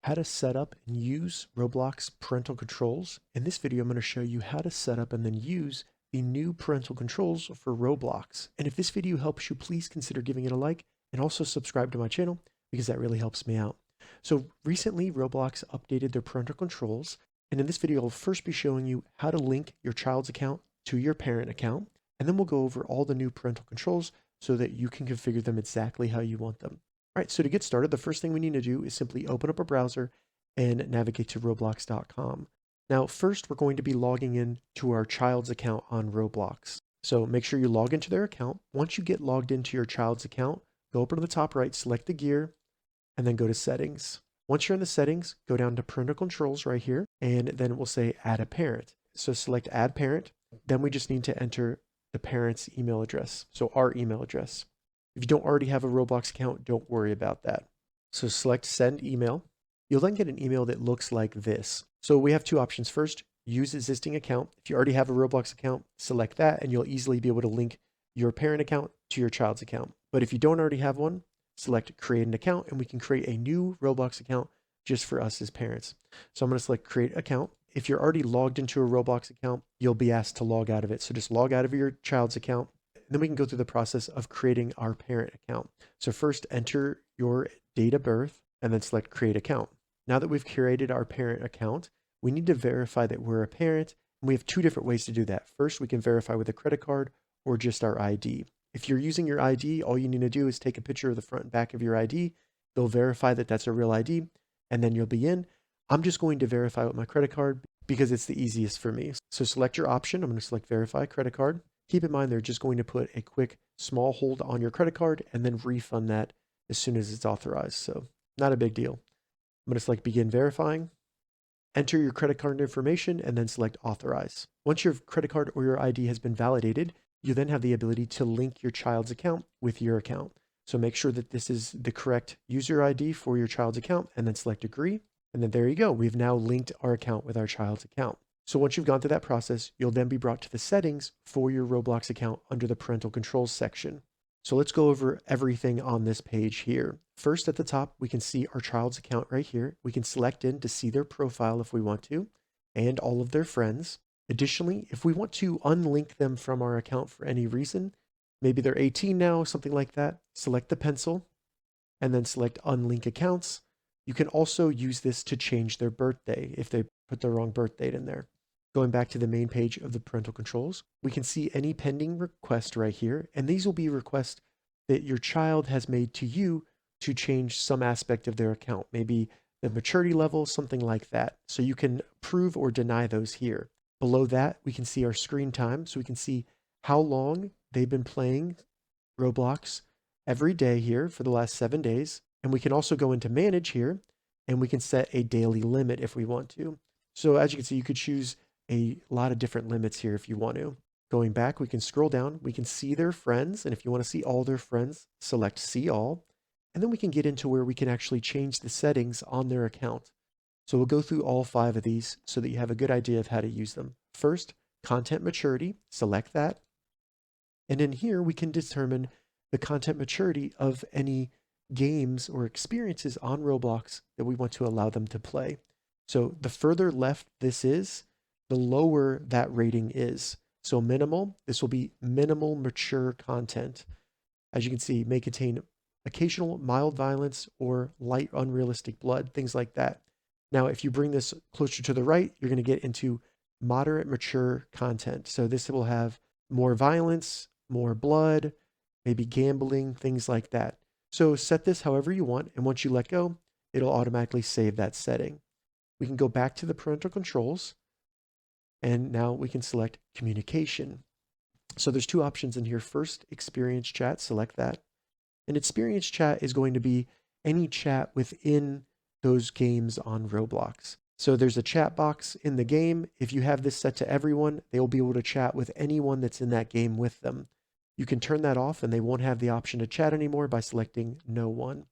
How to set up and use Roblox parental controls. In this video, I'm going to show you how to set up and then use the new parental controls for Roblox. And if this video helps you, please consider giving it a like and also subscribe to my channel because that really helps me out. So recently, Roblox updated their parental controls. And in this video, I'll first be showing you how to link your child's account to your parent account. And then we'll go over all the new parental controls so that you can configure them exactly how you want them. All right, so to get started, the first thing we need to do is simply open up a browser and navigate to roblox.com. Now, first, we're going to be logging in to our child's account on Roblox. So make sure you log into their account. Once you get logged into your child's account, go up to the top right, select the gear, and then go to settings. Once you're in the settings, go down to parental controls right here, and then it will say add a parent. So select add parent. Then we just need to enter the parent's email address, so our email address. If you don't already have a Roblox account, don't worry about that. So select send email. You'll then get an email that looks like this. So we have two options. First, use existing account. If you already have a Roblox account, select that and you'll easily be able to link your parent account to your child's account. But if you don't already have one, select create an account and we can create a new Roblox account just for us as parents. So I'm going to select create account. If you're already logged into a Roblox account, you'll be asked to log out of it. So just log out of your child's account. Then we can go through the process of creating our parent account. So first enter your date of birth and then select create account. Now that we've created our parent account, we need to verify that we're a parent. And we have two different ways to do that. First, we can verify with a credit card or just our ID. If you're using your ID, all you need to do is take a picture of the front and back of your ID. They'll verify that that's a real ID and then you'll be in. I'm just going to verify with my credit card because it's the easiest for me. So select your option. I'm going to select verify credit card. Keep in mind, they're just going to put a quick small hold on your credit card and then refund that as soon as it's authorized. So not a big deal. I'm going to select begin verifying, enter your credit card information, and then select authorize. Once your credit card or your ID has been validated, you then have the ability to link your child's account with your account. So make sure that this is the correct user ID for your child's account and then select agree. And then there you go. We've now linked our account with our child's account. So once you've gone through that process, you'll then be brought to the settings for your Roblox account under the parental controls section. So let's go over everything on this page here. First at the top, we can see our child's account right here. We can select in to see their profile if we want to, and all of their friends. Additionally, if we want to unlink them from our account for any reason, maybe they're 18 now, something like that, select the pencil and then select unlink accounts. You can also use this to change their birthday if they put the wrong birth date in there. Going back to the main page of the parental controls, we can see any pending request right here, and these will be requests that your child has made to you to change some aspect of their account, maybe the maturity level, something like that. So you can approve or deny those here. Below that, we can see our screen time, so we can see how long they've been playing Roblox every day here for the last 7 days. And we can also go into manage here, and we can set a daily limit if we want to. So as you can see, you could choose a lot of different limits here if you want to. Going back, we can scroll down, we can see their friends, and if you want to see all their friends, select see all, and then we can get into where we can actually change the settings on their account. So we'll go through all 5 of these so that you have a good idea of how to use them. First, content maturity, select that. And in here, we can determine the content maturity of any games or experiences on Roblox that we want to allow them to play. So the further left this is, the lower that rating is. So minimal, this will be minimal mature content. As you can see, may contain occasional mild violence or light unrealistic blood, things like that. Now, if you bring this closer to the right, you're going to get into moderate mature content. So this will have more violence, more blood, maybe gambling, things like that. So set this however you want, and once you let go, it'll automatically save that setting. We can go back to the parental controls, and now we can select communication. So there's 2 options in here. First, experience chat, select that. And experience chat is going to be any chat within those games on Roblox. So there's a chat box in the game. If you have this set to everyone, they will be able to chat with anyone that's in that game with them. You can turn that off and they won't have the option to chat anymore by selecting no one.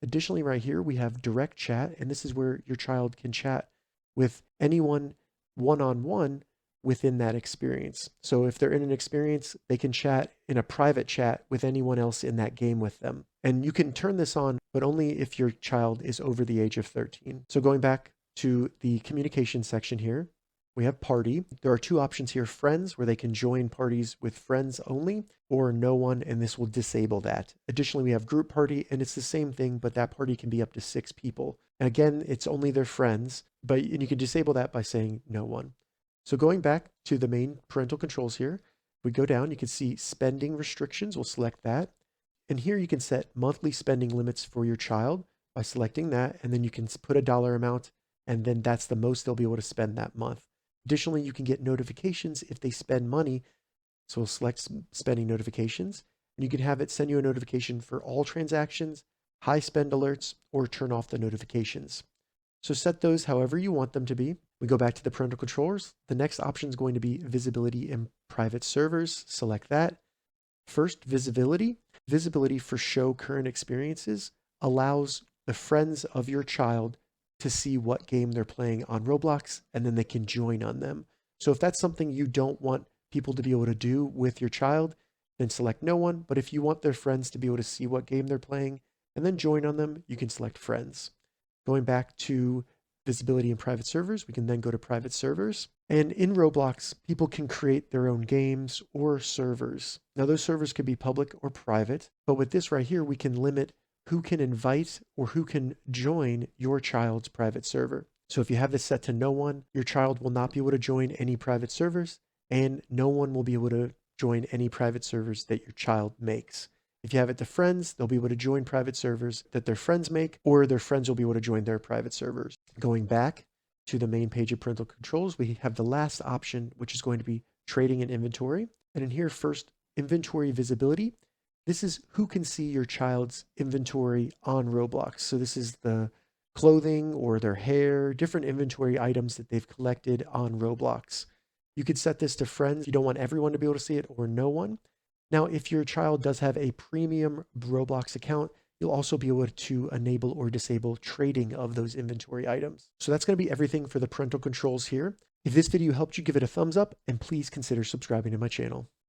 Additionally, right here, we have direct chat, and this is where your child can chat with anyone one-on-one within that experience. So if they're in an experience, they can chat in a private chat with anyone else in that game with them. And you can turn this on, but only if your child is over the age of 13. So going back to the communication section here, we have party. There are two options here: friends, where they can join parties with friends only, or no one, and this will disable that. Additionally, we have group party, and it's the same thing, but that party can be up to 6 people. And again, it's only their friends, and you can disable that by saying no one. So going back to the main parental controls here, we go down, you can see spending restrictions. We'll select that. And here you can set monthly spending limits for your child by selecting that, and then you can put a dollar amount, and then that's the most they'll be able to spend that month. Additionally, you can get notifications if they spend money. So we'll select spending notifications, and you can have it send you a notification for all transactions, high spend alerts, or turn off the notifications. So set those however you want them to be. We go back to the parental controllers. The next option is going to be visibility in private servers. Select that. First, visibility. Visibility for show current experiences allows the friends of your child to see what game they're playing on Roblox, and then they can join on them. So if that's something you don't want people to be able to do with your child, then select no one. But if you want their friends to be able to see what game they're playing and then join on them, you can select friends. Going back to visibility in private servers, we can then go to private servers. And in Roblox, people can create their own games or servers. Now, those servers could be public or private, but with this right here, we can limit who can invite or who can join your child's private server. So if you have this set to no one, your child will not be able to join any private servers, and no one will be able to join any private servers that your child makes. If you have it to friends, they'll be able to join private servers that their friends make, or their friends will be able to join their private servers. Going back to the main page of parental controls, we have the last option, which is going to be trading and inventory. And in here, first, inventory visibility. This is who can see your child's inventory on Roblox. So this is the clothing or their hair, different inventory items that they've collected on Roblox. You could set this to friends. You don't want everyone to be able to see it, or no one. Now, if your child does have a premium Roblox account, you'll also be able to enable or disable trading of those inventory items. So that's going to be everything for the parental controls here. If this video helped you, give it a thumbs up, and please consider subscribing to my channel.